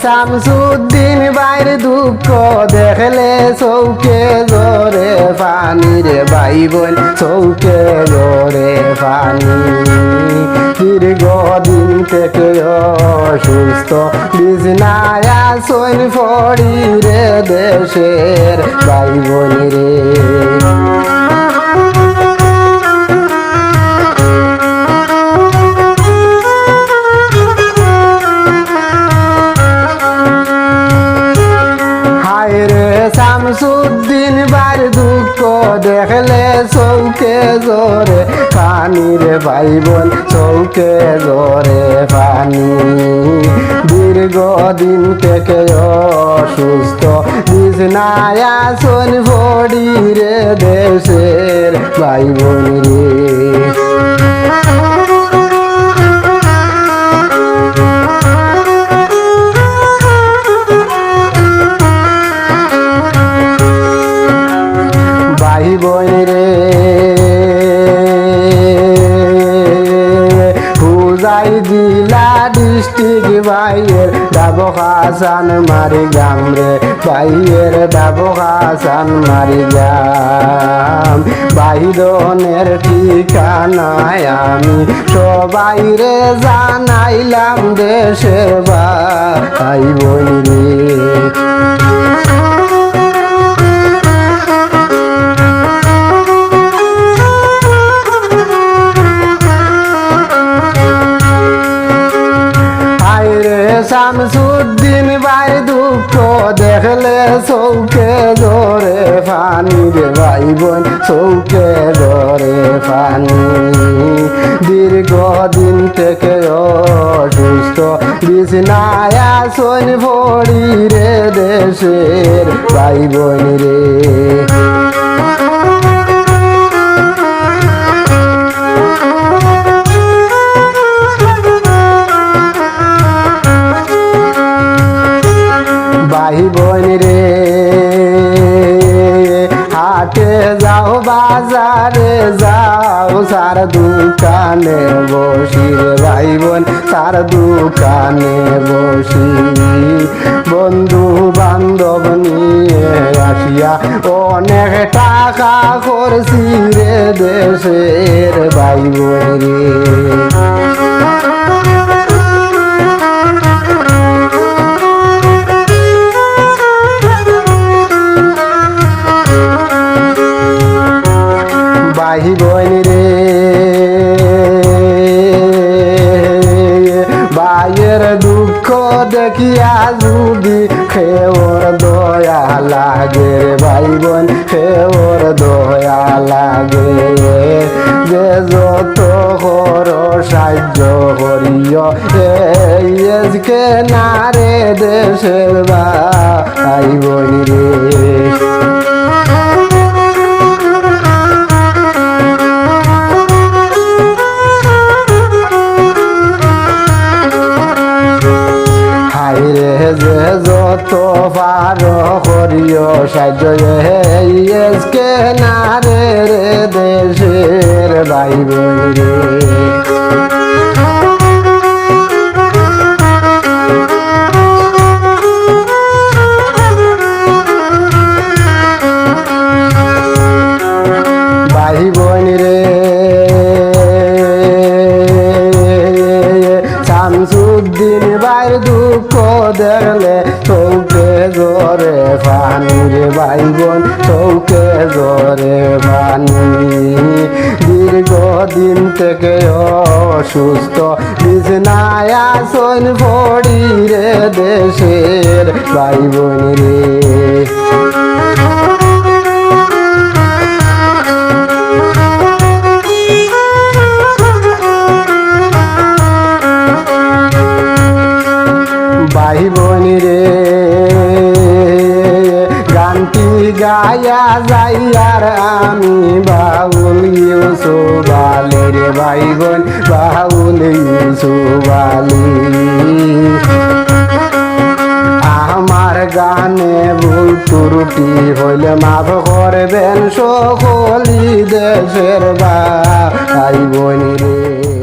শামসুদ্দিন বাইর দুঃখ দেখলে চৌকে জোরে পানি রে ভাই বোন চৌকে জোরে পানি দীর্ঘদিন থেকে অসুস্থ বিছনায় আসন পড়ি রে দেশের ভাই বোন রে শামসুদ্দিন বার দুঃখ দেখলে চৌকে জোরে পানি রে ভাই বোন চৌকে জোরে পানি দীর্ঘদিন থেকে অসুস্থ বিছনায় আসন পড়ি রে দেশের ভাই বোন রে দিলা ডিস্ট্রিক্ট ভাইয়ের ডাবো হাসান মারি গাম রে ভাইয়ের ডাবো হাসান মারি গাম বাইরনের ঠিকানায় আমি সবাই রে জানাইলাম দেশের ভাই বোন রে শামসুদ্দিন ভাই দুঃখ দেখলে চৌকে জোরে পানি রে ভাই বোন চৌকে জোরে পানি দীর্ঘদিন থেকে অসুস্থ বিছনায় আসন পড়ি রে দেশের ভাই বোন রে ভাই বোন রে হাটে যাও বাজারে যাও সার দোকানে বসি রে ভাই বোন সার দোকানে বসি বন্ধু বান্ধব নিয়ে আসিয়া অনেক টাকা করছি রে দেশের ভাই বোন রে ভাই বোন রে ভাইয়ের দুঃখ দেখিয়া যদি খেওর দয়া লাগে ভাই বোন খেওর দয়া লাগে যে যত কর সাহায্য করিও এইকে না রে দেশের ভাই বোন রে যে যত পার করিও সাহায্য এইকে না রে দেশের ভাই বোন রে ভাই বোন রে শামসুদ্দিন ভাইয়ের দুঃখ দেখলে চৌকে জোরে পানি রে ভাই বোন চৌকে জোরে পানি দীর্ঘদিন থেকে অসুস্থ বিছনায় আসন পড়ি রে দেশের ভাই বোন রে ভাই বোন রে গানটি গায়া যাই আর আমি বাউল ইউসুফ আলী রে ভাই বোন বাউল ইউসুফ আলী আমার গানে ভুল ত্রুটি হইলে মাফ করবেন সকলি দেশের ভাই বোন রে।